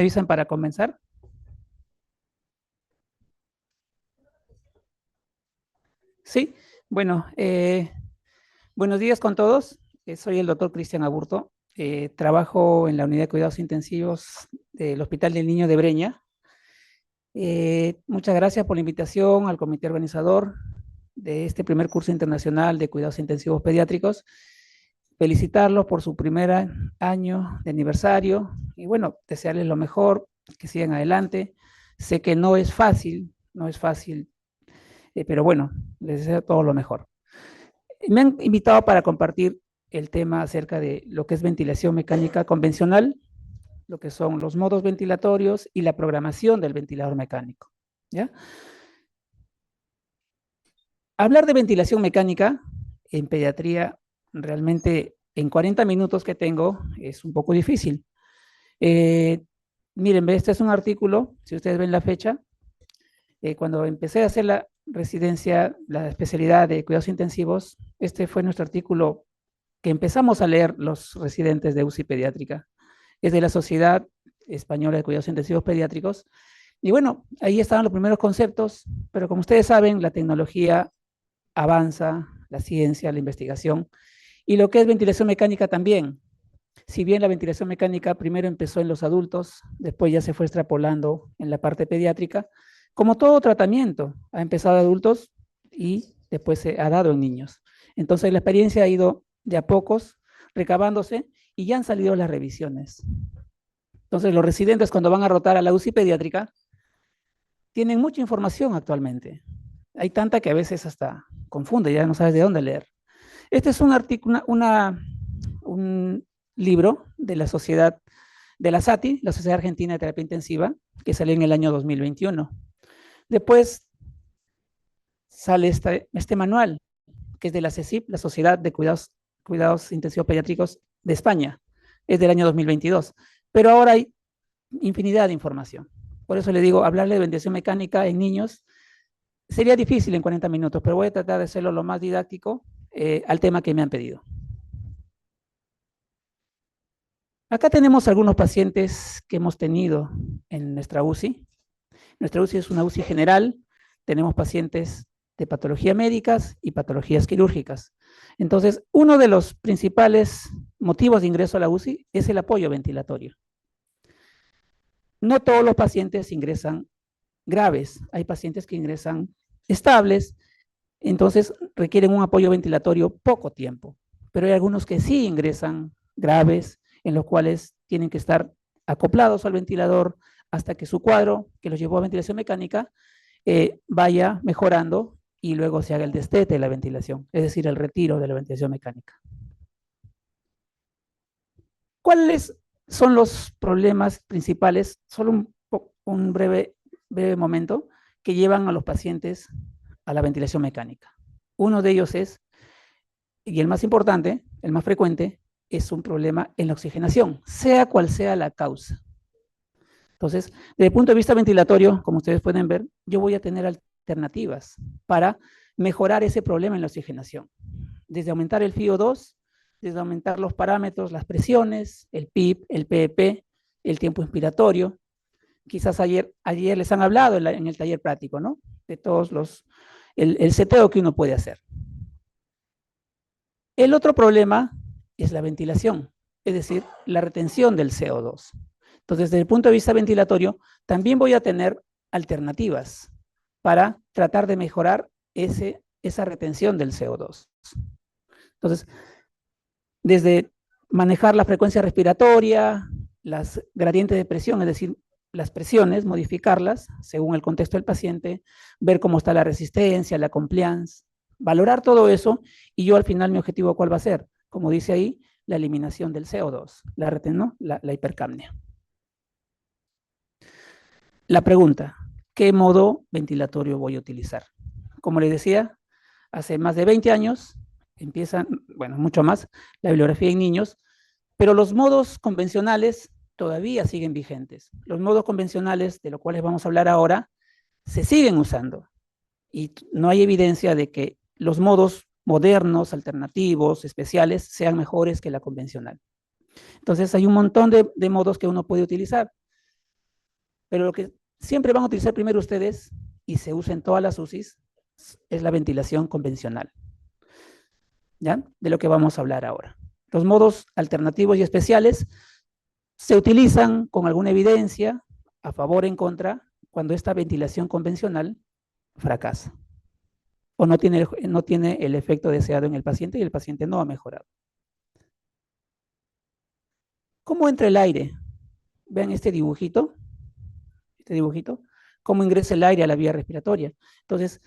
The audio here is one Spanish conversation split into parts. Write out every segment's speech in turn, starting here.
¿Avisan para comenzar? Sí, bueno, buenos días con todos. Soy el doctor Cristian Aburto. Trabajo en la unidad de cuidados intensivos del Hospital del Niño de Breña. Muchas gracias por la invitación al comité organizador de este primer curso internacional de cuidados intensivos pediátricos. Felicitarlos por su primer año de aniversario y bueno, desearles lo mejor, que sigan adelante. Sé que no es fácil, no es fácil, pero bueno, les deseo todo lo mejor. Me han invitado para compartir el tema acerca de lo que es ventilación mecánica convencional, lo que son los modos ventilatorios y la programación del ventilador mecánico. ¿Ya? Hablar de ventilación mecánica en pediatría realmente en 40 minutos que tengo es un poco difícil. Eh, Miren, este es un artículo, si ustedes ven la fecha, cuando empecé a hacer la residencia, la especialidad de cuidados intensivos, este fue nuestro artículo que empezamos a leer los residentes de UCI pediátrica. Es de la Sociedad Española de Cuidados Intensivos Pediátricos. Y bueno, ahí estaban los primeros conceptos, pero como ustedes saben, la tecnología avanza, la ciencia, la investigación, y lo que es ventilación mecánica también. Si bien la ventilación mecánica primero empezó en los adultos, después ya se fue extrapolando en la parte pediátrica, como todo tratamiento, ha empezado en adultos y después se ha dado en niños. Entonces la experiencia ha ido de a pocos recabándose y ya han salido las revisiones. Entonces los residentes cuando van a rotar a la UCI pediátrica tienen mucha información actualmente. Hay tanta que a veces hasta confunde, ya no sabes de dónde leer. Este es un artículo, un libro de la sociedad, de la SATI, la Sociedad Argentina de Terapia Intensiva, que salió en el año 2021. Después sale este manual, que es de la CECIP, la Sociedad de Cuidados Intensivos Pediátricos de España, es del año 2022. Pero ahora hay infinidad de información. Por eso le digo, hablarle de ventilación mecánica en niños sería difícil en 40 minutos, pero voy a tratar de hacerlo lo más didáctico al tema que me han pedido. Acá tenemos algunos pacientes que hemos tenido en nuestra UCI. Nuestra UCI es una UCI general, tenemos pacientes de patologías médicas y patologías quirúrgicas. Entonces, uno de los principales motivos de ingreso a la UCI es el apoyo ventilatorio. No todos los pacientes ingresan graves, hay pacientes que ingresan estables, entonces requieren un apoyo ventilatorio poco tiempo, pero hay algunos que sí ingresan graves, en los cuales tienen que estar acoplados al ventilador hasta que su cuadro, que los llevó a ventilación mecánica, vaya mejorando y luego se haga el destete de la ventilación, es decir, el retiro de la ventilación mecánica. ¿Cuáles son los problemas principales? Solo un breve momento que llevan a los pacientes a la ventilación mecánica. Uno de ellos es, y el más importante, el más frecuente, es un problema en la oxigenación, sea cual sea la causa. Entonces, desde el punto de vista ventilatorio, como ustedes pueden ver, yo voy a tener alternativas para mejorar ese problema en la oxigenación. Desde aumentar el FiO2, desde aumentar los parámetros, las presiones, el PIP, el PEP, el tiempo inspiratorio. Quizás ayer les han hablado en el taller práctico, ¿no? De todos el seteo que uno puede hacer. El otro problema es la ventilación, es decir, la retención del CO2. Entonces, desde el punto de vista ventilatorio, también voy a tener alternativas para tratar de mejorar esa retención del CO2. Entonces, desde manejar la frecuencia respiratoria, las gradientes de presión, es decir, las presiones, modificarlas según el contexto del paciente, ver cómo está la resistencia, la compliance, valorar todo eso y yo al final mi objetivo ¿cuál va a ser? Como dice ahí, la eliminación del CO2, la hipercapnia. La pregunta, ¿qué modo ventilatorio voy a utilizar? Como les decía, hace más de 20 años empiezan, bueno, mucho más, la bibliografía en niños, pero los modos convencionales todavía siguen vigentes. Los modos convencionales, de los cuales vamos a hablar ahora, se siguen usando y no hay evidencia de que los modos modernos, alternativos, especiales, sean mejores que la convencional. Entonces hay un montón de modos que uno puede utilizar. Pero lo que siempre van a utilizar primero ustedes, y se usa en todas las UCIs, es la ventilación convencional. ¿Ya? De lo que vamos a hablar ahora. Los modos alternativos y especiales se utilizan con alguna evidencia, a favor o en contra, cuando esta ventilación convencional fracasa o no tiene el efecto deseado en el paciente y el paciente no ha mejorado. ¿Cómo entra el aire? Vean este dibujito, cómo ingresa el aire a la vía respiratoria. Entonces,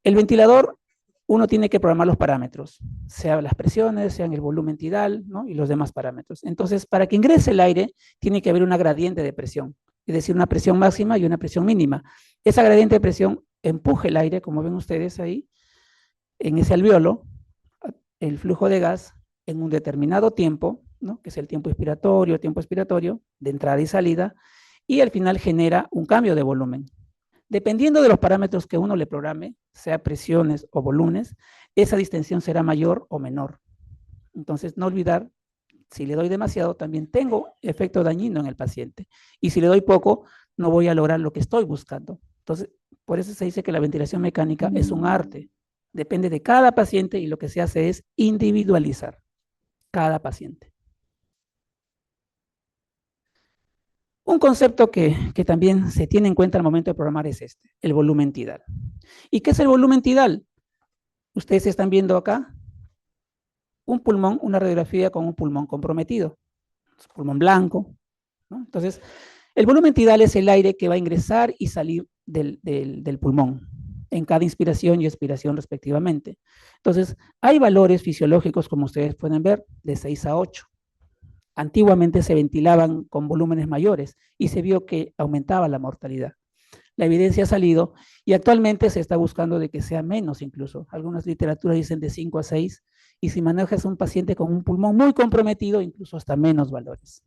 el ventilador, uno tiene que programar los parámetros, sea las presiones, sean el volumen tidal, ¿no? Y los demás parámetros. Entonces, para que ingrese el aire, tiene que haber una gradiente de presión, es decir, una presión máxima y una presión mínima. Esa gradiente de presión empuja el aire, como ven ustedes ahí, en ese alveolo, el flujo de gas en un determinado tiempo, ¿no? Que es el tiempo expiratorio, de entrada y salida, y al final genera un cambio de volumen. Dependiendo de los parámetros que uno le programe, sea presiones o volúmenes, esa distensión será mayor o menor. Entonces, no olvidar, si le doy demasiado, también tengo efecto dañino en el paciente. Y si le doy poco, no voy a lograr lo que estoy buscando. Entonces, por eso se dice que la ventilación mecánica es un arte. Depende de cada paciente y lo que se hace es individualizar cada paciente. Un concepto que también se tiene en cuenta al momento de programar es este, el volumen tidal. ¿Y qué es el volumen tidal? Ustedes están viendo acá un pulmón, una radiografía con un pulmón comprometido, pulmón blanco, ¿no? Entonces, el volumen tidal es el aire que va a ingresar y salir del pulmón en cada inspiración y expiración respectivamente. Entonces, hay valores fisiológicos, como ustedes pueden ver, de 6 a 8. Antiguamente se ventilaban con volúmenes mayores y se vio que aumentaba la mortalidad. La evidencia ha salido y actualmente se está buscando de que sea menos incluso. Algunas literaturas dicen de 5 a 6 y si manejas a un paciente con un pulmón muy comprometido, incluso hasta menos valores.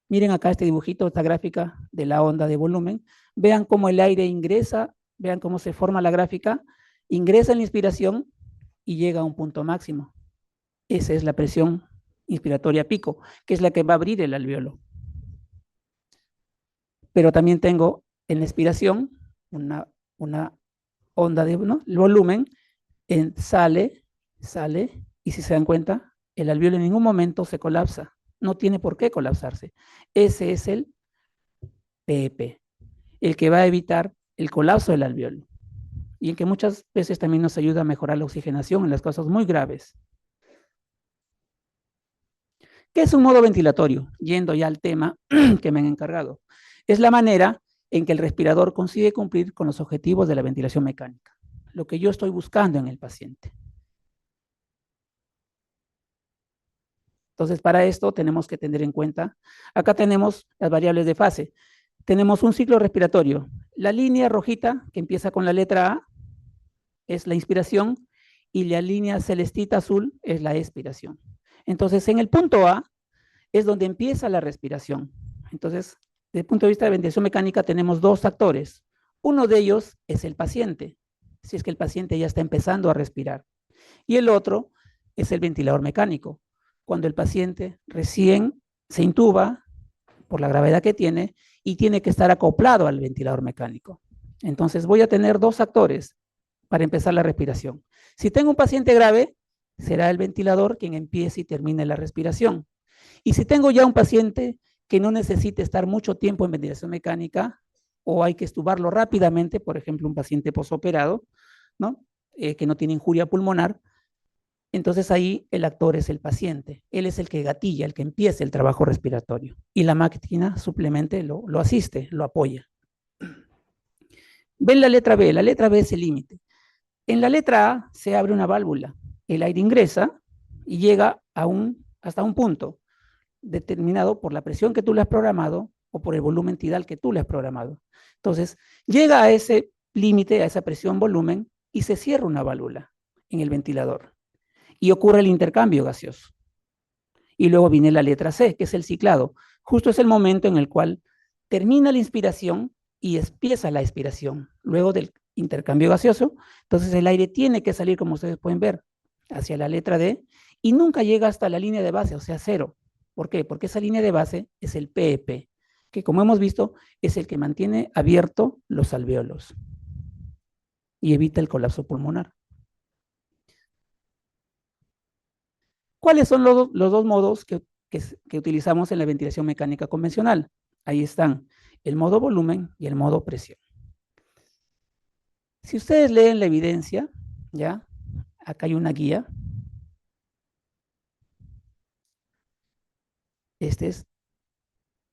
Miren acá este dibujito, esta gráfica de la onda de volumen. Vean cómo el aire ingresa, vean cómo se forma la gráfica, ingresa en la inspiración y llega a un punto máximo. Esa es la presión inspiratoria pico, que es la que va a abrir el alveolo. Pero también tengo en la expiración una onda de, ¿no? El volumen sale, y si se dan cuenta, el alveolo en ningún momento se colapsa. No tiene por qué colapsarse. Ese es el PEP, el que va a evitar el colapso del alveolo. Y en que muchas veces también nos ayuda a mejorar la oxigenación en las cosas muy graves. ¿Qué es un modo ventilatorio? Yendo ya al tema que me han encargado. Es la manera en que el respirador consigue cumplir con los objetivos de la ventilación mecánica, lo que yo estoy buscando en el paciente. Entonces, para esto tenemos que tener en cuenta, acá tenemos las variables de fase. Tenemos un ciclo respiratorio. La línea rojita, que empieza con la letra A, es la inspiración, y la línea celestita azul es la expiración. Entonces, en el punto A es donde empieza la respiración. Entonces, desde el punto de vista de ventilación mecánica, tenemos dos actores. Uno de ellos es el paciente, si es que el paciente ya está empezando a respirar. Y el otro es el ventilador mecánico, cuando el paciente recién se intuba por la gravedad que tiene y tiene que estar acoplado al ventilador mecánico. Entonces voy a tener dos actores para empezar la respiración. Si tengo un paciente grave, será el ventilador quien empiece y termine la respiración. Y si tengo ya un paciente que no necesite estar mucho tiempo en ventilación mecánica o hay que estubarlo rápidamente, por ejemplo, un paciente posoperado, ¿no? Que no tiene injuria pulmonar, entonces ahí el actor es el paciente. Él es el que gatilla, el que empieza el trabajo respiratorio. Y la máquina suplemente lo asiste, lo apoya. Ven la letra B es el límite. En la letra A se abre una válvula. El aire ingresa y llega hasta un punto determinado por la presión que tú le has programado o por el volumen tidal que tú le has programado. Entonces, llega a ese límite, a esa presión volumen, y se cierra una válvula en el ventilador. Y ocurre el intercambio gaseoso. Y luego viene la letra C, que es el ciclado. Justo es el momento en el cual termina la inspiración y empieza la expiración. Luego del intercambio gaseoso, entonces el aire tiene que salir, como ustedes pueden ver, hacia la letra D y nunca llega hasta la línea de base, o sea, cero, ¿Por qué? Porque esa línea de base es el PEP, que como hemos visto es el que mantiene abierto los alvéolos y evita el colapso pulmonar. ¿Cuáles son los dos modos que utilizamos en la ventilación mecánica convencional? Ahí están, el modo volumen y el modo presión. Si ustedes leen la evidencia, ya, acá hay una guía. Este es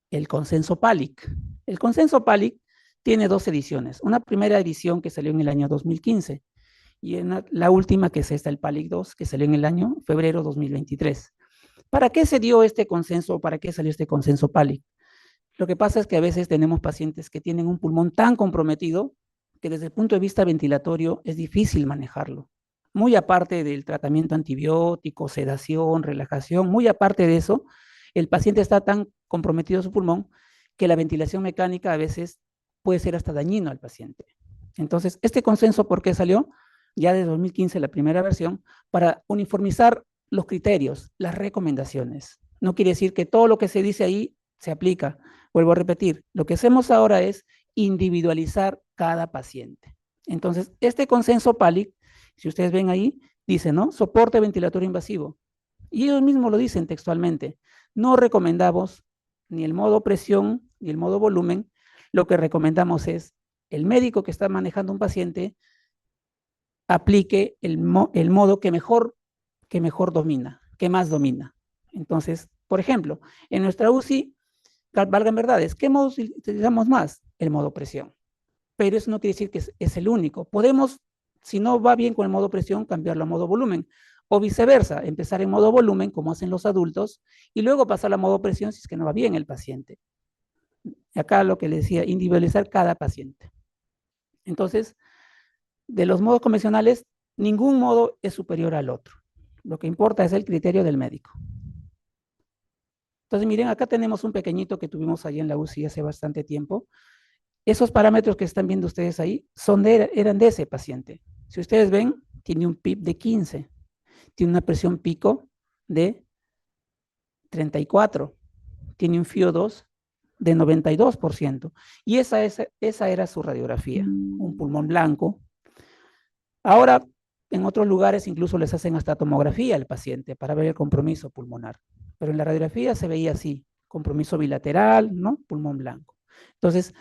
el consenso PALIC. El consenso PALIC tiene dos ediciones. Una primera edición que salió en el año 2015 y la última que es esta, el PALIC 2, que salió en el año febrero 2023. ¿Para qué se dio este consenso? ¿Para qué salió este consenso PALIC? Lo que pasa es que a veces tenemos pacientes que tienen un pulmón tan comprometido que desde el punto de vista ventilatorio es difícil manejarlo. Muy aparte del tratamiento antibiótico, sedación, relajación, muy aparte de eso, el paciente está tan comprometido su pulmón que la ventilación mecánica a veces puede ser hasta dañino al paciente. Entonces, este consenso, ¿por qué salió? Ya de 2015, la primera versión, para uniformizar los criterios, las recomendaciones. No quiere decir que todo lo que se dice ahí se aplica. Vuelvo a repetir, lo que hacemos ahora es individualizar cada paciente. Entonces, este consenso PALIC, si ustedes ven ahí, dice, ¿no? Soporte ventilatorio invasivo. Y ellos mismos lo dicen textualmente. No recomendamos ni el modo presión ni el modo volumen. Lo que recomendamos es el médico que está manejando un paciente aplique el modo que mejor domina, que más domina. Entonces, por ejemplo, en nuestra UCI, valgan verdades, ¿qué modo utilizamos más? El modo presión. Pero eso no quiere decir que es el único. Podemos, si no va bien con el modo presión, cambiarlo a modo volumen. O viceversa, empezar en modo volumen, como hacen los adultos, y luego pasar a modo presión si es que no va bien el paciente. Acá lo que le decía, individualizar cada paciente. Entonces, de los modos convencionales, ningún modo es superior al otro. Lo que importa es el criterio del médico. Entonces, miren, acá tenemos un pequeñito que tuvimos allí en la UCI hace bastante tiempo. Esos parámetros que están viendo ustedes ahí eran de ese paciente. Si ustedes ven, tiene un PIB de 15, tiene una presión pico de 34, tiene un FIO2 de 92%. Y esa era su radiografía, un pulmón blanco. Ahora, en otros lugares incluso les hacen hasta tomografía al paciente para ver el compromiso pulmonar. Pero en la radiografía se veía así, compromiso bilateral, ¿no? Pulmón blanco. Entonces,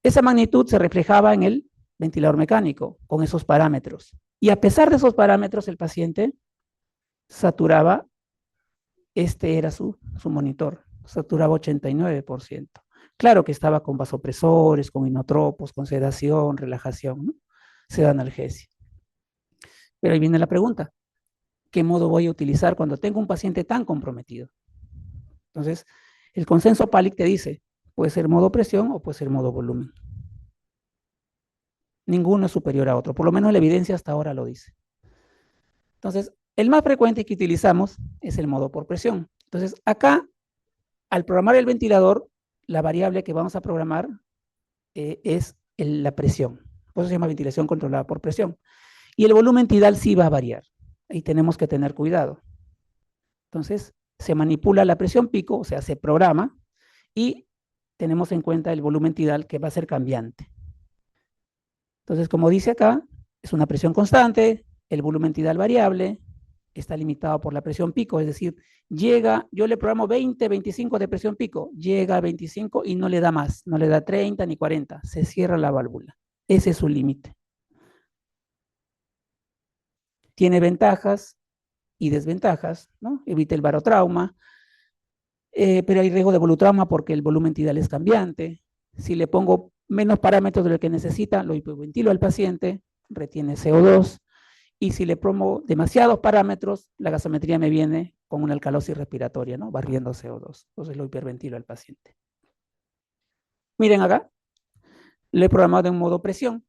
esa magnitud se reflejaba en el ventilador mecánico, con esos parámetros. Y a pesar de esos parámetros, el paciente saturaba, este era su monitor, saturaba 89%. Claro que estaba con vasopresores, con inotropos, con sedación, relajación, ¿no? Sedanalgesia. Pero ahí viene la pregunta, ¿qué modo voy a utilizar cuando tengo un paciente tan comprometido? Entonces, el consenso PALIC te dice, puede ser modo presión o puede ser modo volumen. Ninguno es superior a otro, por lo menos la evidencia hasta ahora lo dice. Entonces, el más frecuente que utilizamos es el modo por presión. Entonces, acá, al programar el ventilador, la variable que vamos a programar es la presión. Por eso se llama ventilación controlada por presión. Y el volumen tidal sí va a variar. Ahí tenemos que tener cuidado. Entonces, se manipula la presión pico, o sea, se programa, y tenemos en cuenta el volumen tidal que va a ser cambiante. Entonces, como dice acá, es una presión constante, el volumen tidal variable, está limitado por la presión pico, es decir, llega, yo le programo 20, 25 de presión pico, llega a 25 y no le da más, no le da 30 ni 40, se cierra la válvula. Ese es su límite. Tiene ventajas y desventajas, ¿no? Evita el barotrauma, pero hay riesgo de volutrauma porque el volumen tidal es cambiante. Si le pongo menos parámetros de lo que necesita, lo hiperventilo al paciente, retiene CO2, y si le pongo demasiados parámetros, la gasometría me viene con una alcalosis respiratoria, ¿no? Barriendo CO2. Entonces lo hiperventilo al paciente. Miren acá, lo he programado en modo presión.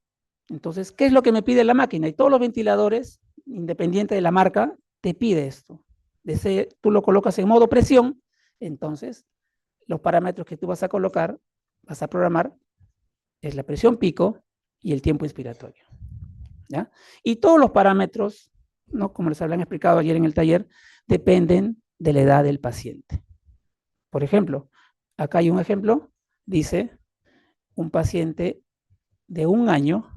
Entonces, ¿qué es lo que me pide la máquina? Y todos los ventiladores, independiente de la marca, te pide esto. Tú lo colocas en modo presión, entonces los parámetros que tú vas a colocar, vas a programar, es la presión pico y el tiempo inspiratorio. ¿Ya? Y todos los parámetros, ¿no? Como les habían explicado ayer en el taller, dependen de la edad del paciente. Por ejemplo, acá hay un ejemplo, dice un paciente de 1 año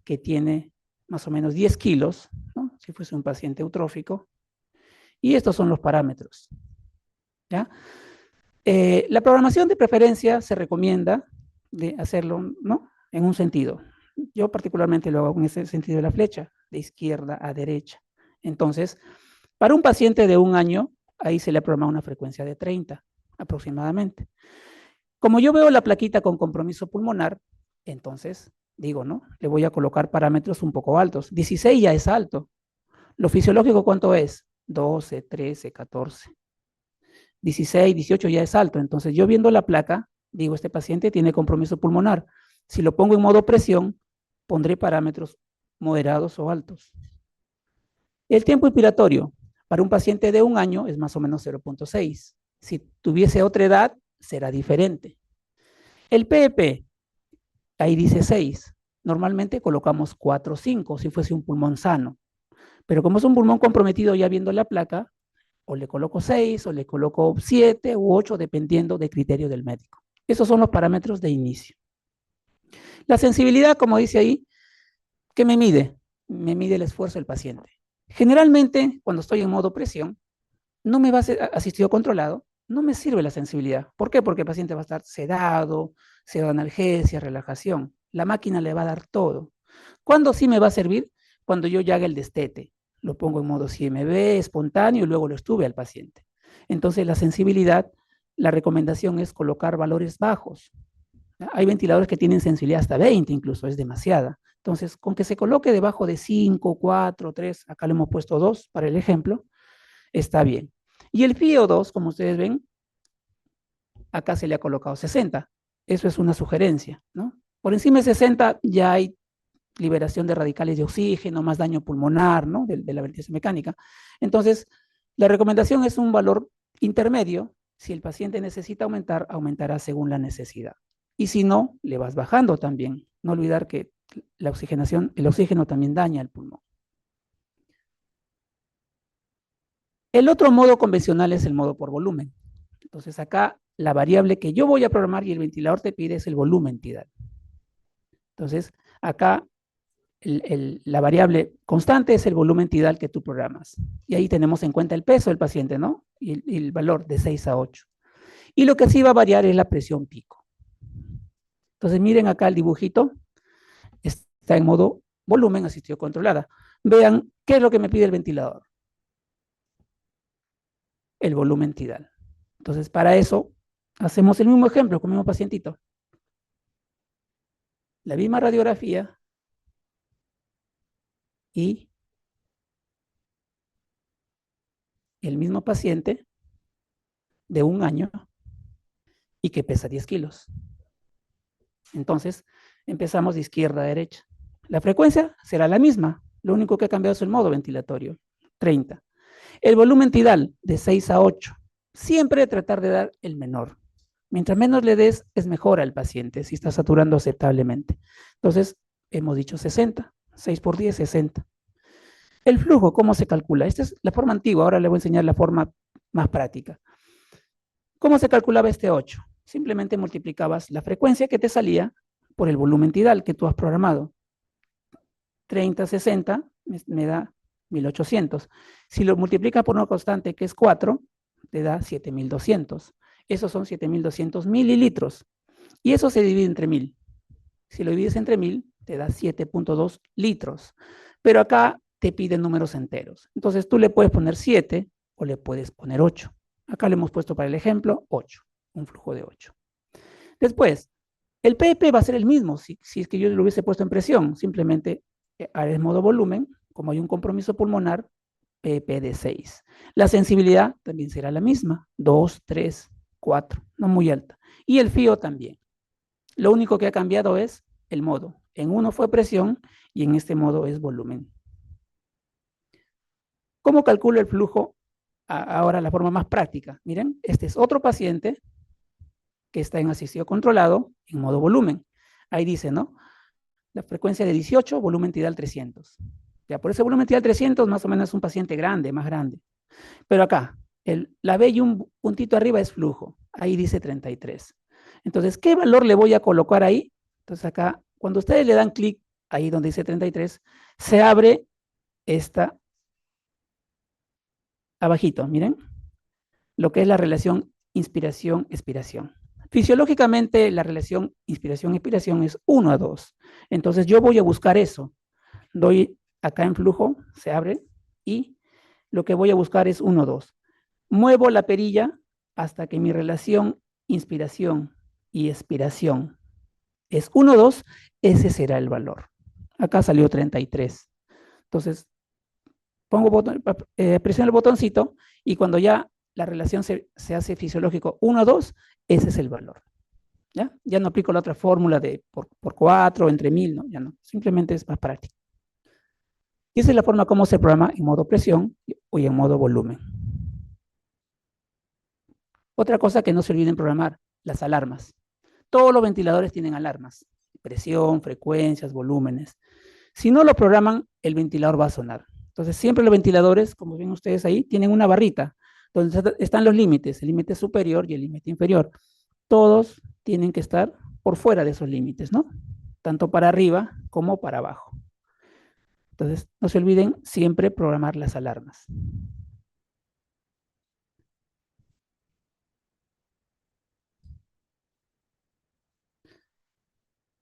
que tiene más o menos 10 kilos, ¿no? Si fuese un paciente eutrófico, y estos son los parámetros, ¿ya? La programación de preferencia se recomienda de hacerlo, ¿no? En un sentido. Yo particularmente lo hago en ese sentido de la flecha, de izquierda a derecha. Entonces, para un paciente de 1 año, ahí se le programa una frecuencia de 30 aproximadamente. Como yo veo la plaquita con compromiso pulmonar, entonces digo, ¿no? Le voy a colocar parámetros un poco altos. 16 ya es alto. ¿Lo fisiológico cuánto es? 12, 13, 14. 16, 18 ya es alto. Entonces yo viendo la placa, digo, este paciente tiene compromiso pulmonar. Si lo pongo en modo presión, pondré parámetros moderados o altos. El tiempo inspiratorio para un paciente de 1 año es más o menos 0.6. Si tuviese otra edad, será diferente. El PEP, ahí dice 6. Normalmente colocamos 4 o 5 si fuese un pulmón sano. Pero como es un pulmón comprometido ya viendo la placa, o le coloco 6, o le coloco 7 u 8, dependiendo del criterio del médico. Esos son los parámetros de inicio. La sensibilidad, como dice ahí, ¿qué me mide? Me mide el esfuerzo del paciente. Generalmente, cuando estoy en modo presión, no me va a ser asistido controlado, no me sirve la sensibilidad. ¿Por qué? Porque el paciente va a estar sedado, se da analgesia, relajación. La máquina le va a dar todo. ¿Cuándo sí me va a servir? Cuando yo ya haga el destete. Lo pongo en modo CMB, espontáneo, y luego lo estuve al paciente. Entonces, la sensibilidad, la recomendación es colocar valores bajos. Hay ventiladores que tienen sensibilidad hasta 20, incluso, es demasiada. Entonces, con que se coloque debajo de 5, 4, 3, acá le hemos puesto 2 para el ejemplo, está bien. Y el FiO2, como ustedes ven, acá se le ha colocado 60. Eso es una sugerencia, ¿no? Por encima de 60 ya hay liberación de radicales de oxígeno, más daño pulmonar, ¿no? De la ventilación mecánica. Entonces, la recomendación es un valor intermedio. Si el paciente necesita aumentar, aumentará según la necesidad. Y si no, le vas bajando también. No olvidar que la oxigenación, el oxígeno también daña el pulmón. El otro modo convencional es el modo por volumen. Entonces acá la variable que yo voy a programar y el ventilador te pide es el volumen tidal. Entonces acá la variable constante es el volumen tidal que tú programas. Y ahí tenemos en cuenta el peso del paciente, ¿no? Y el valor de 6 a 8. Y lo que sí va a variar es la presión pico. Entonces miren acá el dibujito. Está en modo volumen asistido controlada. Vean qué es lo que me pide el ventilador. El volumen tidal. Entonces para eso hacemos el mismo ejemplo con el mismo pacientito. La misma radiografía y el mismo paciente de 1 año y que pesa 10 kilos. Entonces, empezamos de izquierda a derecha. La frecuencia será la misma, lo único que ha cambiado es el modo ventilatorio, 30. El volumen tidal, de 6 a 8. Siempre tratar de dar el menor. Mientras menos le des, es mejor al paciente, si está saturando aceptablemente. Entonces, hemos dicho 60, 6 por 10, 60. El flujo, ¿cómo se calcula? Esta es la forma antigua, ahora le voy a enseñar la forma más práctica. ¿Cómo se calculaba este 8? Simplemente multiplicabas la frecuencia que te salía por el volumen tidal que tú has programado. 30, 60 me da 1800. Si lo multiplicas por una constante que es 4, te da 7200. Esos son 7200 mililitros. Y eso se divide entre 1000. Si lo divides entre 1000, te da 7.2 litros. Pero acá te piden números enteros. Entonces tú le puedes poner 7 o le puedes poner 8. Acá le hemos puesto para el ejemplo 8, un flujo de 8. Después, el PP va a ser el mismo si es que yo lo hubiese puesto en presión. Simplemente haré modo volumen, como hay un compromiso pulmonar, PP de 6. La sensibilidad también será la misma, 2, 3, 4, no muy alta. Y el FIO también. Lo único que ha cambiado es el modo. En uno fue presión y en este modo es volumen. ¿Cómo calculo el flujo? Ahora la forma más práctica. Miren, este es otro paciente que está en asistido controlado en modo volumen. Ahí dice, ¿no? La frecuencia de 18, volumen tidal 300. Ya por ese volumen tidal 300 más o menos es un paciente grande, más grande. Pero acá, La B y un puntito arriba es flujo. Ahí dice 33. Entonces, ¿qué valor le voy a colocar ahí? Entonces acá, cuando ustedes le dan clic ahí donde dice 33, se abre esta abajito, miren, lo que es la relación inspiración-expiración. Fisiológicamente, la relación inspiración-expiración es 1 a 2. Entonces, yo voy a buscar eso. Doy acá en flujo, se abre, y lo que voy a buscar es 1, 2. Muevo la perilla hasta que mi relación inspiración y expiración es 1, 2, ese será el valor. Acá salió 33. Entonces, presiono el botoncito y cuando ya la relación se hace fisiológico 1, 2, ese es el valor. ¿Ya? Ya no aplico la otra fórmula de por 4, entre 1000, ¿no? Ya no. Simplemente es más práctico. Y esa es la forma como se programa en modo presión o en modo volumen. Otra cosa que no se olviden programar, las alarmas. Todos los ventiladores tienen alarmas, presión, frecuencias, volúmenes. Si no lo programan, el ventilador va a sonar. Entonces, siempre los ventiladores, como ven ustedes ahí, tienen una barrita donde están los límites, el límite superior y el límite inferior. Todos tienen que estar por fuera de esos límites, ¿no? Tanto para arriba como para abajo. Entonces, no se olviden siempre programar las alarmas.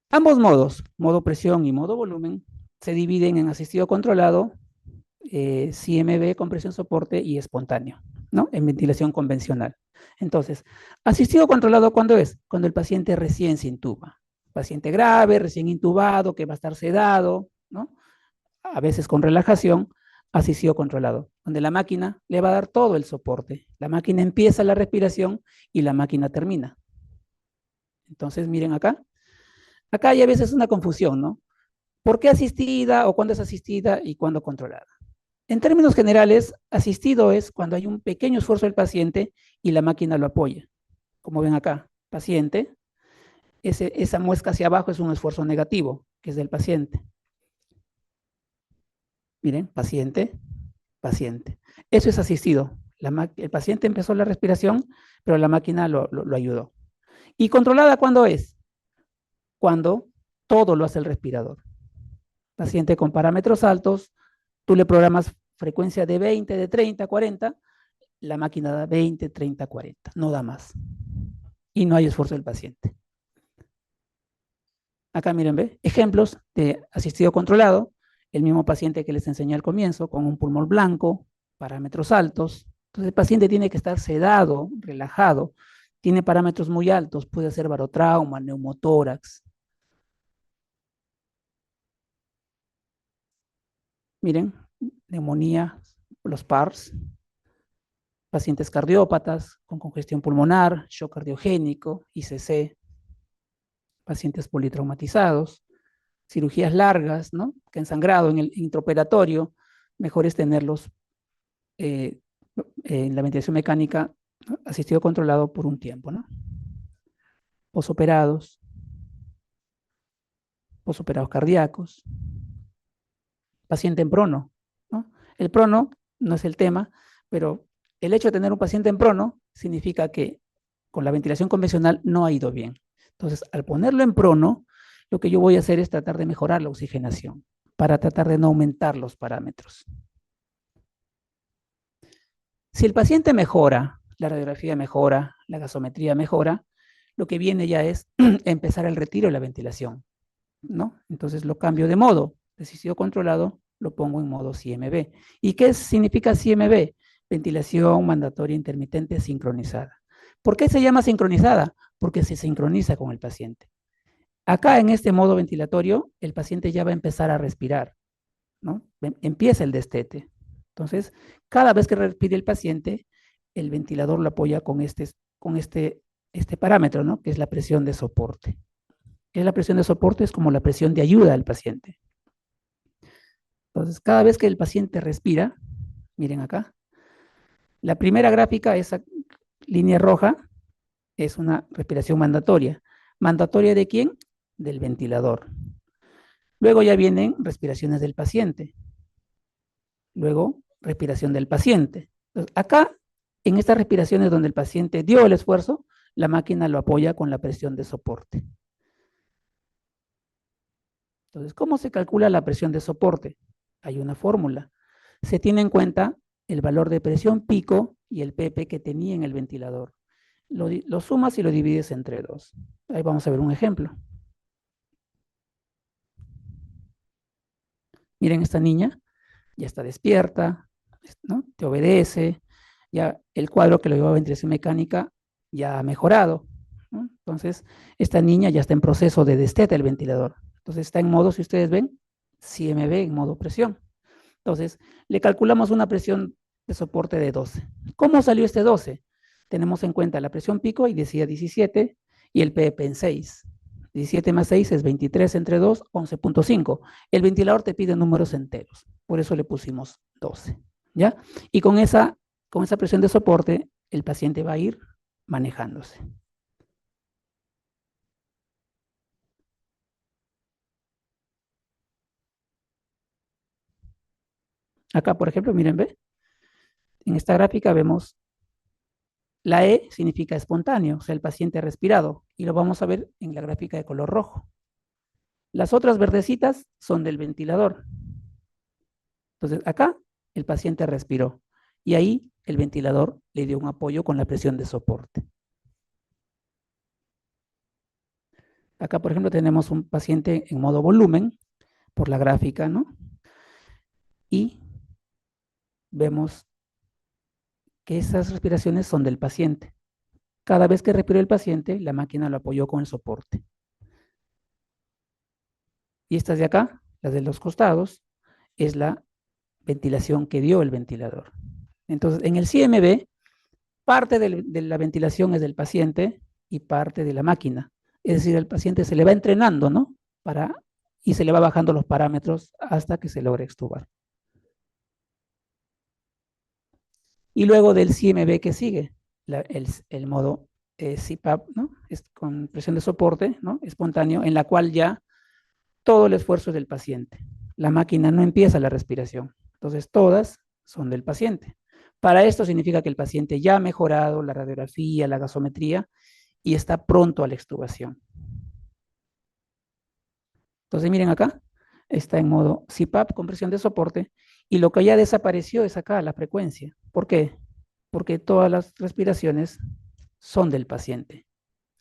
Ambos modos, modo presión y modo volumen, se dividen en asistido controlado, CMB, compresión soporte y espontáneo, ¿no? En ventilación convencional. Entonces, asistido controlado, ¿cuándo es? Cuando el paciente recién se intuba. Paciente grave, recién intubado, que va a estar sedado, ¿no? A veces con relajación, asistido controlado, donde la máquina le va a dar todo el soporte. La máquina empieza la respiración y la máquina termina. Entonces, miren acá. Acá hay a veces una confusión, ¿no? ¿Por qué asistida o cuándo es asistida y cuándo controlada? En términos generales, asistido es cuando hay un pequeño esfuerzo del paciente y la máquina lo apoya. Como ven acá, paciente, esa muesca hacia abajo es un esfuerzo negativo, que es del paciente. Miren, paciente, paciente. Eso es asistido. El paciente empezó la respiración, pero la máquina lo ayudó. ¿Y controlada cuándo es? Cuando todo lo hace el respirador. Paciente con parámetros altos, tú le programas frecuencia de 20, de 30, 40, la máquina da 20, 30, 40, no da más. Y no hay esfuerzo del paciente. Acá miren, ¿ve? Ejemplos de asistido controlado, el mismo paciente que les enseñé al comienzo, con un pulmón blanco, parámetros altos. Entonces el paciente tiene que estar sedado, relajado, tiene parámetros muy altos, puede ser barotrauma, neumotórax. Miren, neumonía, los PARS, pacientes cardiópatas con congestión pulmonar, shock cardiogénico, ICC, pacientes politraumatizados, cirugías largas, ¿no? Que han sangrado en el intraoperatorio, mejor es tenerlos eh, en la ventilación mecánica, ¿no? Asistido controlado por un tiempo, ¿no? Posoperados, posoperados cardíacos, paciente en prono, ¿no? El prono no es el tema, pero el hecho de tener un paciente en prono significa que con la ventilación convencional no ha ido bien. Entonces, al ponerlo en prono, lo que yo voy a hacer es tratar de mejorar la oxigenación para tratar de no aumentar los parámetros. Si el paciente mejora, la radiografía mejora, la gasometría mejora, lo que viene ya es empezar el retiro de la ventilación, ¿no? Entonces lo cambio de modo, decisivo controlado, lo pongo en modo CMB. ¿Y qué significa CMB? Ventilación mandatoria intermitente sincronizada. ¿Por qué se llama sincronizada? Porque se sincroniza con el paciente. Acá en este modo ventilatorio, el paciente ya va a empezar a respirar, ¿no? Empieza el destete. Entonces, cada vez que respire el paciente, el ventilador lo apoya con este parámetro, ¿no? Que es la presión de soporte. ¿Qué es la presión de soporte? Es como la presión de ayuda al paciente. Entonces, cada vez que el paciente respira, miren acá, la primera gráfica, esa línea roja, es una respiración mandatoria. ¿Mandatoria de quién? Del ventilador. Luego ya vienen respiraciones del paciente. Luego, respiración del paciente. Entonces, acá En estas respiraciones donde el paciente dio el esfuerzo, la máquina lo apoya con la presión de soporte. Entonces, ¿cómo se calcula la presión de soporte? Hay una fórmula. Se tiene en cuenta el valor de presión pico y el PP que tenía en el ventilador. Lo sumas y lo divides entre 2. Ahí vamos a ver un ejemplo. Miren, esta niña ya está despierta, ¿no? Te obedece, ya el cuadro que lo lleva a ventilación mecánica ya ha mejorado, ¿no? Entonces, esta niña ya está en proceso de destete el ventilador. Entonces, está en modo, si ustedes ven, CMB en modo presión. Entonces, le calculamos una presión de soporte de 12. ¿Cómo salió este 12? Tenemos en cuenta la presión pico y decía 17 y el PP en 6. 17 más 6 es 23 entre 2, 11.5. El ventilador te pide números enteros, por eso le pusimos 12. ¿Ya? Y con esa presión de soporte, el paciente va a ir manejándose. Acá, por ejemplo, miren, ve, en esta gráfica vemos la E significa espontáneo, o sea, el paciente ha respirado, y lo vamos a ver en la gráfica de color rojo. Las otras verdecitas son del ventilador. Entonces, acá el paciente respiró y ahí el ventilador le dio un apoyo con la presión de soporte. Acá, por ejemplo, tenemos un paciente en modo volumen por la gráfica, ¿no? Y vemos que esas respiraciones son del paciente. Cada vez que respiró el paciente, la máquina lo apoyó con el soporte. Y estas de acá, las de los costados, es la ventilación que dio el ventilador. Entonces, en el CMB, parte de la ventilación es del paciente y parte de la máquina. Es decir, el paciente se le va entrenando, ¿no? Y se le va bajando los parámetros hasta que se logre extubar. Y luego del CMB que sigue, el modo CPAP, ¿no? Es con presión de soporte, ¿no? Espontáneo, en la cual ya todo el esfuerzo es del paciente. La máquina no empieza la respiración. Entonces, todas son del paciente. Para esto significa que el paciente ya ha mejorado la radiografía, la gasometría y está pronto a la extubación. Entonces, miren acá, está en modo CPAP con presión de soporte y lo que ya desapareció es acá la frecuencia. ¿Por qué? Porque todas las respiraciones son del paciente.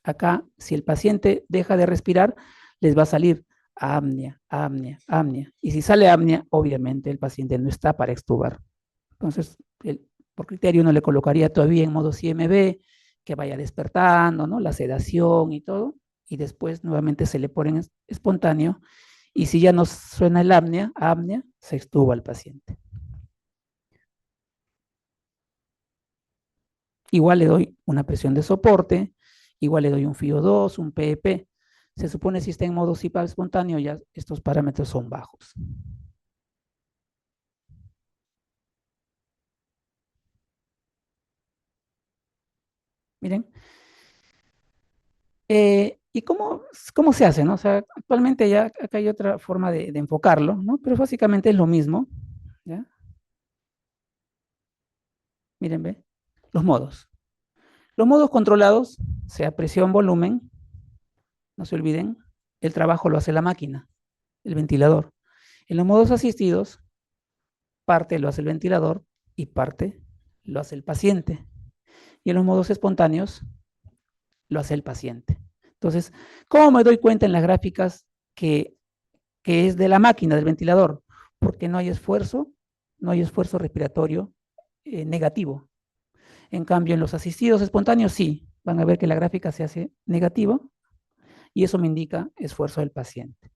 Acá, si el paciente deja de respirar, les va a salir apnea, apnea, apnea. Y si sale apnea, obviamente el paciente no está para extubar. Entonces, por criterio uno le colocaría todavía en modo CMB, que vaya despertando, ¿no? La sedación y todo, y después nuevamente se le pone espontáneo, y si ya no suena el apnea, se extuba al paciente. Igual le doy una presión de soporte, igual le doy un FIO2, un PEP. Se supone si está en modo CPAP espontáneo, ya estos parámetros son bajos. Miren, ¿y cómo se hace? ¿No? O sea, actualmente ya acá hay otra forma de enfocarlo, ¿no? Pero básicamente es lo mismo, ¿ya? Miren, ve, los modos. Los modos controlados, sea presión, volumen, no se olviden, el trabajo lo hace la máquina, el ventilador. En los modos asistidos, parte lo hace el ventilador y parte lo hace el paciente. Y en los modos espontáneos, lo hace el paciente. Entonces, ¿cómo me doy cuenta en las gráficas que es de la máquina, del ventilador? Porque no hay esfuerzo respiratorio negativo. En cambio, en los asistidos espontáneos sí, van a ver que la gráfica se hace negativa y eso me indica esfuerzo del paciente.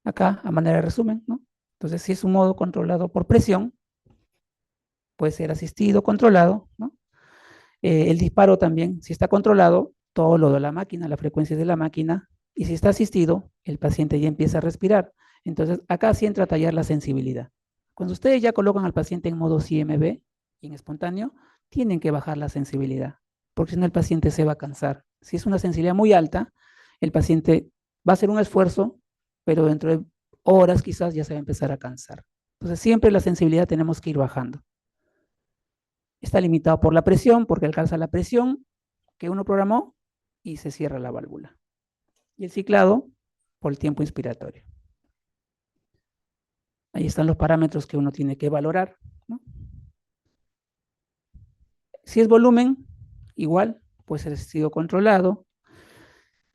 Acá, a manera de resumen, ¿no? Entonces, si es un modo controlado por presión, puede ser asistido, controlado, ¿no? El disparo también, si está controlado, todo lo de la máquina, la frecuencia de la máquina, y si está asistido, el paciente ya empieza a respirar. Entonces, acá sí entra a tallar la sensibilidad. Cuando ustedes ya colocan al paciente en modo CMB y en espontáneo, tienen que bajar la sensibilidad, porque si no el paciente se va a cansar Si es una sensibilidad muy alta, el paciente va a hacer un esfuerzo, pero dentro de horas quizás ya se va a empezar a cansar. Entonces siempre la sensibilidad tenemos que ir bajando. Está limitado por la presión, porque alcanza la presión que uno programó y se cierra la válvula. Y el ciclado por el tiempo inspiratorio. Ahí están los parámetros que uno tiene que valorar, ¿no? Si es volumen, igual, puede ser asistido controlado.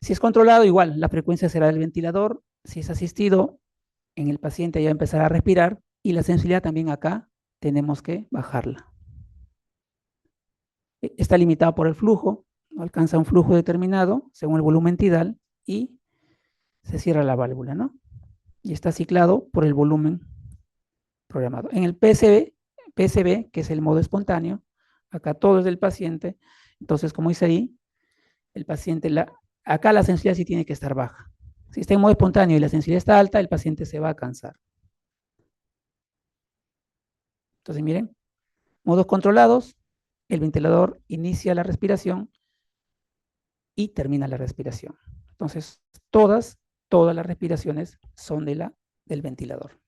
Si es controlado, igual, la frecuencia será del ventilador. Si es asistido, en el paciente ya empezará a respirar y la sensibilidad también acá tenemos que bajarla. Está limitado por el flujo, alcanza un flujo determinado según el volumen tidal y se cierra la válvula, ¿no? Y está ciclado por el volumen programado. En el PSB, que es el modo espontáneo, acá todo es del paciente, entonces como dice ahí, el paciente, acá la sensibilidad sí tiene que estar baja. Si está en modo espontáneo y la sensibilidad está alta, el paciente se va a cansar. Entonces miren, modos controlados, el ventilador inicia la respiración y termina la respiración. Entonces, todas las respiraciones son del ventilador.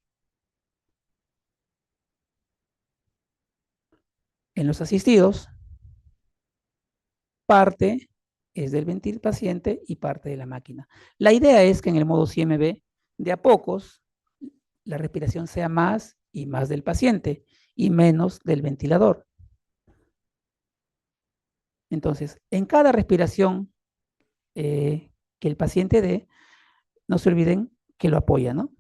En los asistidos, parte es del paciente y parte de la máquina. La idea es que en el modo CMB, de a pocos, la respiración sea más y más del paciente y menos del ventilador. Entonces, en cada respiración que el paciente dé, no se olviden que lo apoya, ¿no?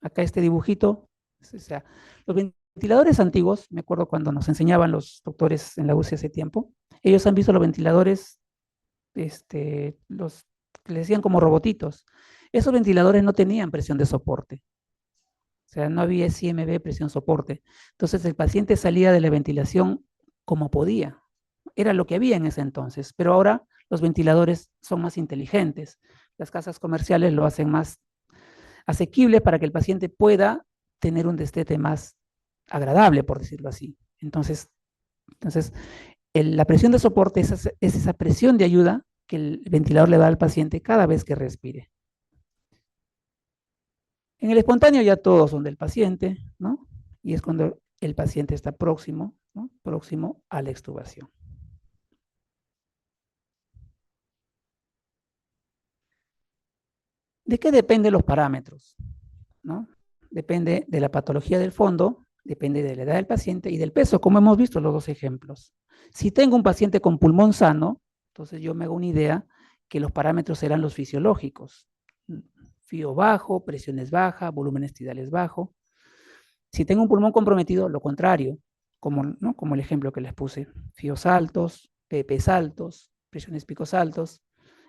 Acá este dibujito, o sea, los ventiladores antiguos, me acuerdo cuando nos enseñaban los doctores en la UCI hace tiempo, ellos han visto los ventiladores, los que le decían como robotitos. Esos ventiladores no tenían presión de soporte, o sea, no había CMB, presión soporte. Entonces el paciente salía de la ventilación como podía. Era lo que había en ese entonces, pero ahora los ventiladores son más inteligentes. Las casas comerciales lo hacen más asequible para que el paciente pueda tener un destete más agradable, por decirlo así. Entonces la presión de soporte es esa presión de ayuda que el ventilador le da al paciente cada vez que respire. En el espontáneo ya todos son del paciente, ¿no? Y es cuando el paciente está próximo, ¿no? Próximo a la extubación. ¿De qué dependen los parámetros? ¿No? Depende de la patología del fondo, depende de la edad del paciente y del peso, como hemos visto los dos ejemplos. Si tengo un paciente con pulmón sano, entonces yo me hago una idea que los parámetros serán los fisiológicos. FIO bajo, presiones bajas, volúmenes tidales bajo. Si tengo un pulmón comprometido, lo contrario, ¿no? Como el ejemplo que les puse. FIOs altos, PPs altos, presiones picos altos,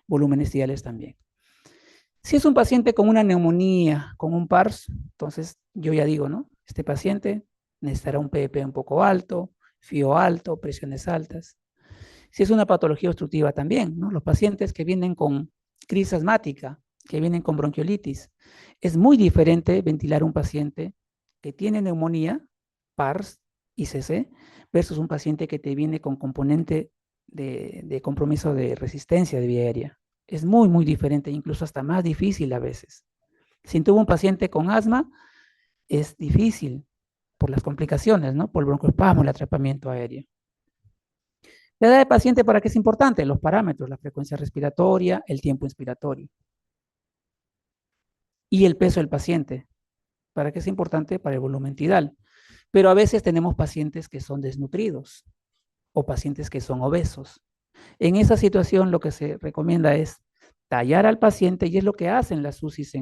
volúmenes tidales también. Si es un paciente con una neumonía, con un PARS, entonces yo ya digo, ¿no? Este paciente necesitará un PEP un poco alto, FIO alto, presiones altas. Si es una patología obstructiva también, ¿no? Los pacientes que vienen con crisis asmática, que vienen con bronquiolitis, es muy diferente ventilar un paciente que tiene neumonía, PARS y CC, versus un paciente que te viene con componente de compromiso de resistencia de vía aérea. Es muy, muy diferente, incluso hasta más difícil a veces. Si tuvo un paciente con asma, es difícil por las complicaciones, ¿no? Por el broncoespasmo, el atrapamiento aéreo. La edad del paciente, ¿para qué es importante? Los parámetros, la frecuencia respiratoria, el tiempo inspiratorio. Y el peso del paciente. ¿Para qué es importante? Para el volumen tidal. Pero a veces tenemos pacientes que son desnutridos o pacientes que son obesos. En esa situación lo que se recomienda es tallar al paciente y es lo que hacen las UCIs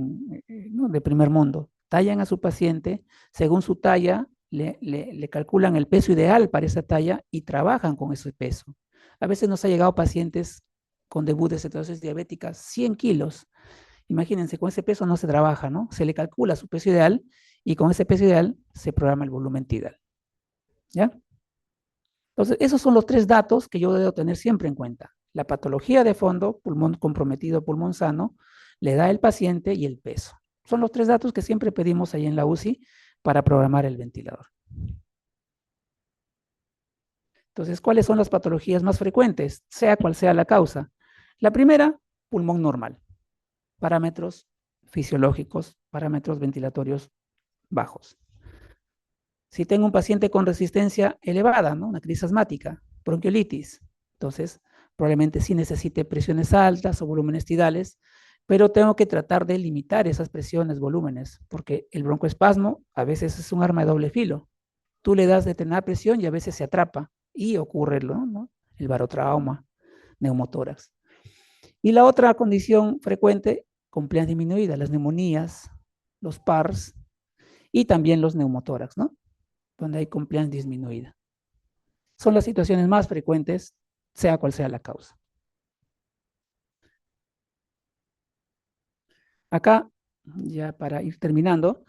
¿no? de primer mundo. Tallan a su paciente, según su talla, le calculan el peso ideal para esa talla y trabajan con ese peso. A veces nos ha llegado pacientes con debut de cetosis diabética 100 kilos. Imagínense, con ese peso no se trabaja, ¿no? Se le calcula su peso ideal y con ese peso ideal se programa el volumen tidal. ¿Ya? Entonces, esos son los tres datos que yo debo tener siempre en cuenta. La patología de fondo, pulmón comprometido, pulmón sano, la edad del paciente y el peso. Son los tres datos que siempre pedimos ahí en la UCI para programar el ventilador. Entonces, ¿cuáles son las patologías más frecuentes? Sea cual sea la causa. La primera, pulmón normal, parámetros fisiológicos, parámetros ventilatorios bajos. Si tengo un paciente con resistencia elevada, ¿no? Una crisis asmática, bronquiolitis, entonces probablemente sí necesite presiones altas o volúmenes tidales, pero tengo que tratar de limitar esas presiones, volúmenes, porque el broncoespasmo a veces es un arma de doble filo. Tú le das determinada presión y a veces se atrapa y ocurre, ¿no? El barotrauma, neumotórax. Y la otra condición frecuente, compliance disminuida, las neumonías, los PARS y también los neumotórax, ¿no? Donde hay compliance disminuida. Son las situaciones más frecuentes, sea cual sea la causa. Acá, ya para ir terminando,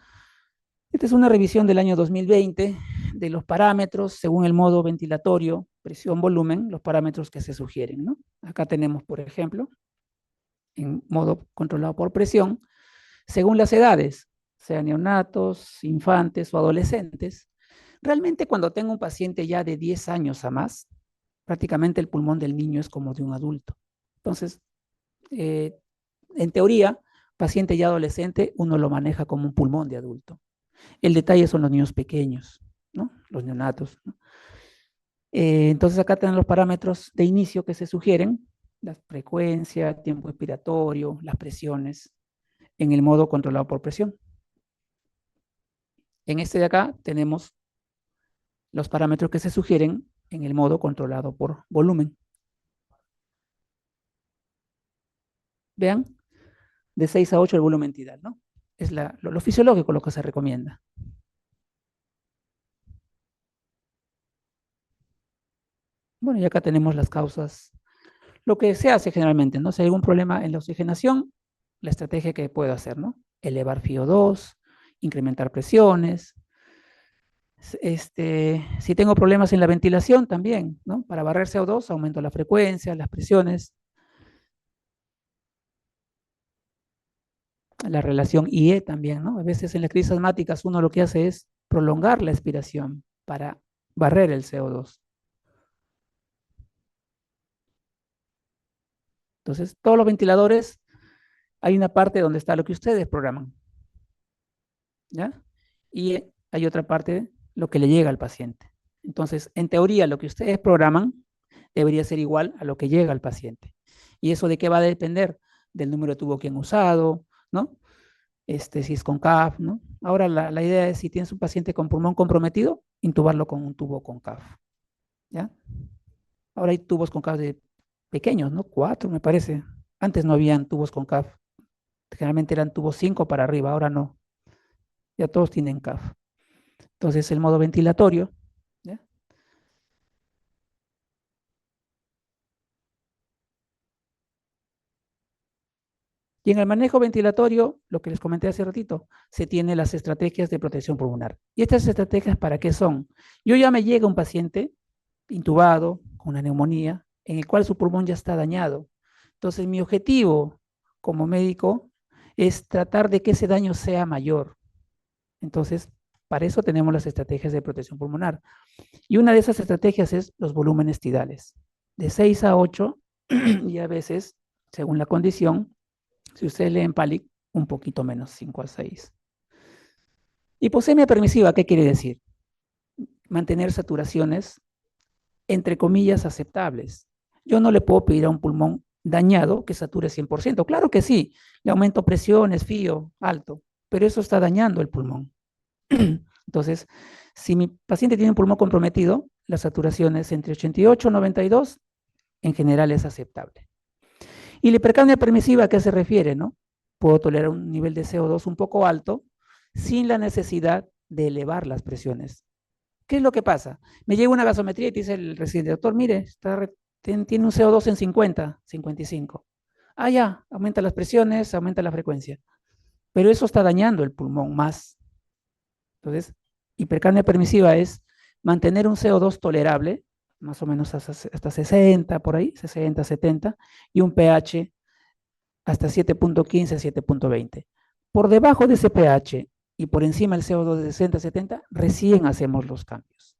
esta es una revisión del año 2020 de los parámetros según el modo ventilatorio, presión, volumen, los parámetros que se sugieren, ¿no? Acá tenemos, por ejemplo, en modo controlado por presión, según las edades, sea neonatos, infantes o adolescentes. Realmente cuando tengo un paciente ya de 10 años a más, prácticamente el pulmón del niño es como de un adulto. Entonces, en teoría, paciente ya adolescente, uno lo maneja como un pulmón de adulto. El detalle son los niños pequeños, ¿no? Los neonatos, ¿no? Entonces acá tenemos los parámetros de inicio que se sugieren, la frecuencia, tiempo expiratorio, las presiones, en el modo controlado por presión. En este de acá tenemos los parámetros que se sugieren en el modo controlado por volumen. Vean, de 6 a 8 el volumen tidal, ¿no? Es lo fisiológico lo que se recomienda. Bueno, y acá tenemos las causas. Lo que se hace generalmente, ¿no? Si hay algún problema en la oxigenación, la estrategia que puedo hacer, ¿no? Elevar FiO2, incrementar presiones. Si tengo problemas en la ventilación también, ¿no? Para barrer CO2, aumento la frecuencia, las presiones. La relación IE también, ¿no? A veces en las crisis asmáticas uno lo que hace es prolongar la expiración para barrer el CO2. Entonces, todos los ventiladores, hay una parte donde está lo que ustedes programan, ¿ya? Y hay otra parte, lo que le llega al paciente. Entonces, en teoría, lo que ustedes programan debería ser igual a lo que llega al paciente. ¿Y eso de qué va a depender? Del número de tubo que han usado, ¿no? Si es con CAF, ¿no? Ahora la idea es si tienes un paciente con pulmón comprometido, intubarlo con un tubo con CAF, ¿ya? Ahora hay tubos con CAF de pequeños, ¿no? 4, me parece. Antes no habían tubos con CAF. Generalmente eran tubos 5 para arriba, ahora no. Ya todos tienen CAF. Entonces, el modo ventilatorio, ¿ya? Y en el manejo ventilatorio, lo que les comenté hace ratito, se tiene las estrategias de protección pulmonar. ¿Y estas estrategias para qué son? Yo ya me llega un paciente intubado con una neumonía, en el cual su pulmón ya está dañado. Entonces, mi objetivo como médico es tratar de que ese daño sea mayor. Entonces, para eso tenemos las estrategias de protección pulmonar. Y una de esas estrategias es los volúmenes tidales, de 6 a 8 y a veces, según la condición, si ustedes leen PALIC, un poquito menos, 5 a 6. Hipoxemia permisiva, ¿qué quiere decir? Mantener saturaciones, entre comillas, aceptables. Yo no le puedo pedir a un pulmón dañado que sature 100%. Claro que sí, le aumento presiones, fío, alto, pero eso está dañando el pulmón. Entonces, si mi paciente tiene un pulmón comprometido, la saturación es entre 88 y 92, en general es aceptable. Y la hipercapnia permisiva, ¿a qué se refiere? ¿No? Puedo tolerar un nivel de CO2 un poco alto sin la necesidad de elevar las presiones. ¿Qué es lo que pasa? Me llega una gasometría y te dice el residente, doctor, mire, tiene un CO2 en 50, 55. Ah, ya, aumenta las presiones, aumenta la frecuencia. Pero eso está dañando el pulmón más. Entonces, hipercapnia permisiva es mantener un CO2 tolerable, más o menos hasta 60, por ahí, 60, 70, y un pH hasta 7.15, 7.20. Por debajo de ese pH y por encima del CO2 de 60, 70, recién hacemos los cambios.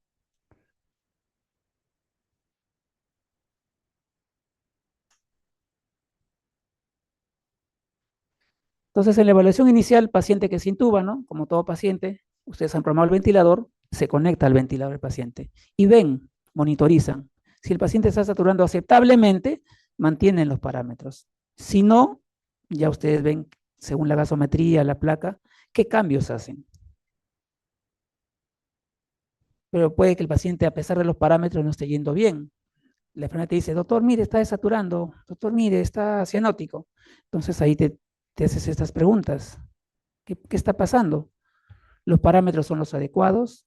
Entonces, en la evaluación inicial, paciente que se intuba, ¿no? Como todo paciente, ustedes han programado el ventilador, se conecta al ventilador del paciente y ven, monitorizan. Si el paciente está saturando aceptablemente, mantienen los parámetros. Si no, ya ustedes ven, según la gasometría, la placa, qué cambios hacen. Pero puede que el paciente, a pesar de los parámetros, no esté yendo bien. La enfermera te dice, doctor, mire, está desaturando, doctor, mire, está cianótico. Entonces ahí te haces estas preguntas. ¿Qué está pasando? ¿Los parámetros son los adecuados?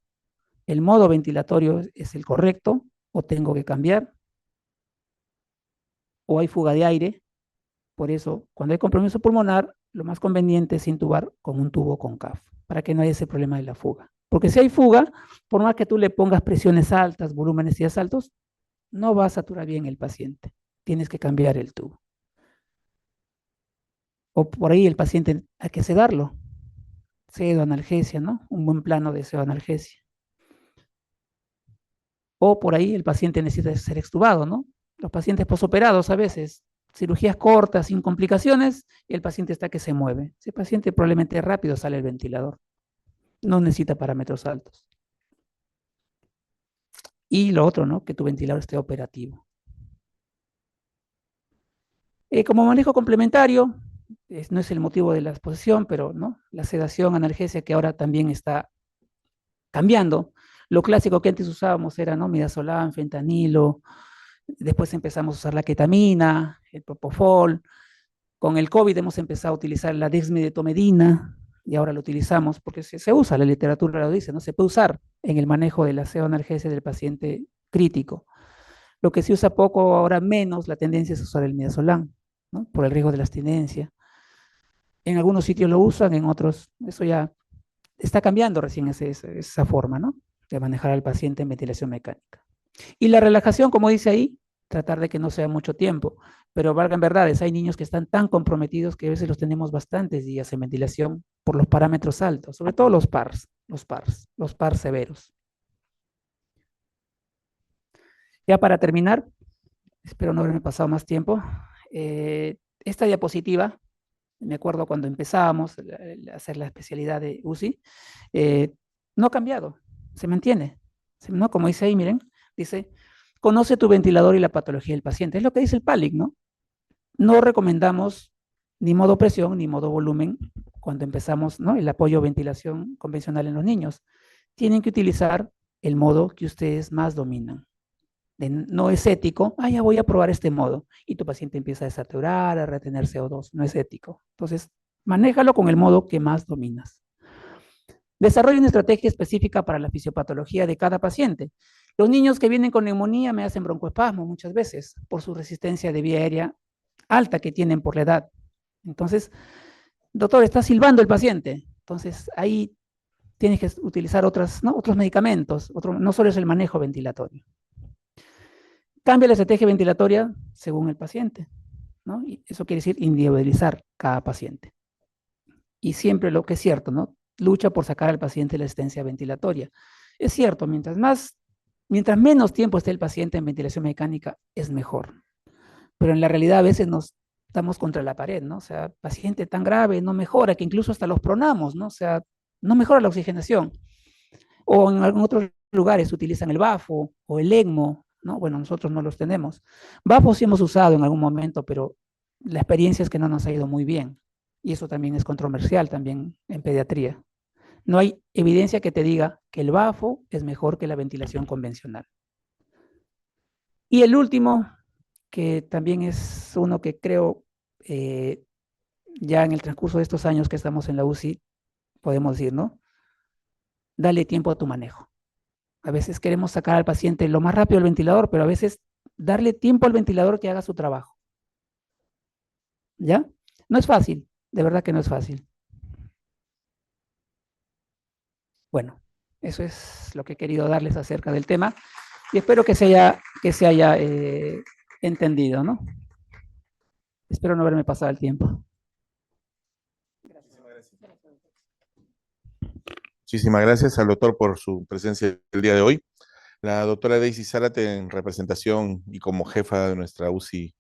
¿El modo ventilatorio es el correcto? ¿O tengo que cambiar? ¿O hay fuga de aire? Por eso, cuando hay compromiso pulmonar, lo más conveniente es intubar con un tubo con CAF, para que no haya ese problema de la fuga. Porque si hay fuga, por más que tú le pongas presiones altas, volúmenes altos, no va a saturar bien el paciente. Tienes que cambiar el tubo. O por ahí el paciente hay que sedarlo. Pseudoanalgesia, ¿no? Un buen plano de pseudoanalgesia. O por ahí el paciente necesita ser extubado, ¿no? Los pacientes posoperados a veces, cirugías cortas, sin complicaciones, y el paciente está que se mueve. Ese paciente probablemente rápido sale el ventilador. No necesita parámetros altos. Y lo otro, ¿no? Que tu ventilador esté operativo. Como manejo complementario, no es el motivo de la exposición, pero ¿no? La sedación, analgesia que ahora también está cambiando. Lo clásico que antes usábamos era, ¿no? Midazolam, fentanilo, después empezamos a usar la ketamina, el propofol. Con el COVID hemos empezado a utilizar la dexmedetomidina y ahora lo utilizamos porque se usa, la literatura lo dice, ¿no? Se puede usar en el manejo de la pseudoanalgesia del paciente crítico. Lo que se usa poco, ahora menos, la tendencia es usar el midazolam, ¿no? Por el riesgo de la abstinencia. En algunos sitios lo usan, en otros, eso ya está cambiando recién esa forma, ¿no? De manejar al paciente en ventilación mecánica. Y la relajación, como dice ahí, tratar de que no sea mucho tiempo, pero valgan verdades, hay niños que están tan comprometidos que a veces los tenemos bastantes días en ventilación por los parámetros altos, sobre todo los PARs severos. Ya para terminar, espero no haberme pasado más tiempo, esta diapositiva, me acuerdo cuando empezábamos a hacer la especialidad de UCI, no ha cambiado, se mantiene, ¿no? Como dice ahí, miren, dice, conoce tu ventilador y la patología del paciente. Es lo que dice el PALIC, ¿no? No recomendamos ni modo presión ni modo volumen cuando empezamos, ¿no? El apoyo ventilación convencional en los niños. Tienen que utilizar el modo que ustedes más dominan. No es ético, ya voy a probar este modo, y tu paciente empieza a desaturar, a retener CO2, no es ético. Entonces, manéjalo con el modo que más dominas. Desarrolla una estrategia específica para la fisiopatología de cada paciente. Los niños que vienen con neumonía me hacen broncoespasmo muchas veces por su resistencia de vía aérea alta que tienen por la edad. Entonces, doctor, está silbando el paciente. Entonces, ahí tienes que utilizar otros medicamentos, no solo es el manejo ventilatorio. Cambia la estrategia ventilatoria según el paciente, ¿no? Y eso quiere decir individualizar cada paciente. Y siempre lo que es cierto, ¿no? Lucha por sacar al paciente de la asistencia ventilatoria. Es cierto, mientras menos tiempo esté el paciente en ventilación mecánica, es mejor. Pero en la realidad a veces nos estamos contra la pared, ¿no? O sea, paciente tan grave no mejora, que incluso hasta los pronamos, ¿no? O sea, no mejora la oxigenación. O en otros lugares utilizan el BAFO o el ECMO, ¿no? Bueno, nosotros no los tenemos. BAFO sí hemos usado en algún momento, pero la experiencia es que no nos ha ido muy bien. Y eso también es controversial también en pediatría. No hay evidencia que te diga que el BAFO es mejor que la ventilación convencional. Y el último, que también es uno que creo ya en el transcurso de estos años que estamos en la UCI, podemos decir, ¿no? Dale tiempo a tu manejo. A veces queremos sacar al paciente lo más rápido del ventilador, pero a veces darle tiempo al ventilador que haga su trabajo. ¿Ya? No es fácil, de verdad que no es fácil. Bueno, eso es lo que he querido darles acerca del tema y espero que se haya entendido, ¿no? Espero no haberme pasado el tiempo. Muchísimas gracias al doctor por su presencia el día de hoy. La doctora Daisy Zárate, en representación y como jefa de nuestra UCI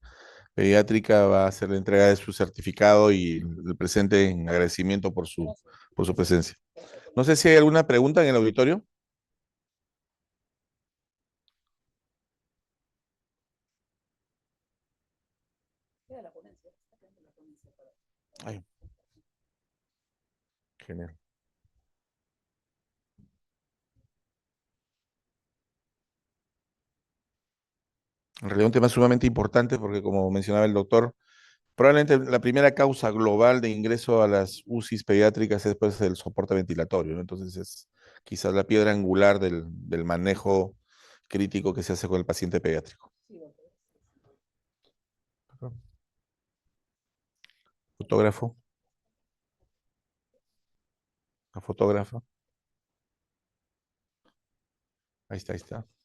Pediátrica va a hacer la entrega de su certificado y el presente en agradecimiento por su presencia. No sé si hay alguna pregunta en el auditorio. Ay, genial. En realidad un tema sumamente importante porque, como mencionaba el doctor, probablemente la primera causa global de ingreso a las UCIs pediátricas es pues, el soporte ventilatorio, ¿no? Entonces es quizás la piedra angular del manejo crítico que se hace con el paciente pediátrico. Fotógrafo, la fotógrafa. Ahí está, ahí está.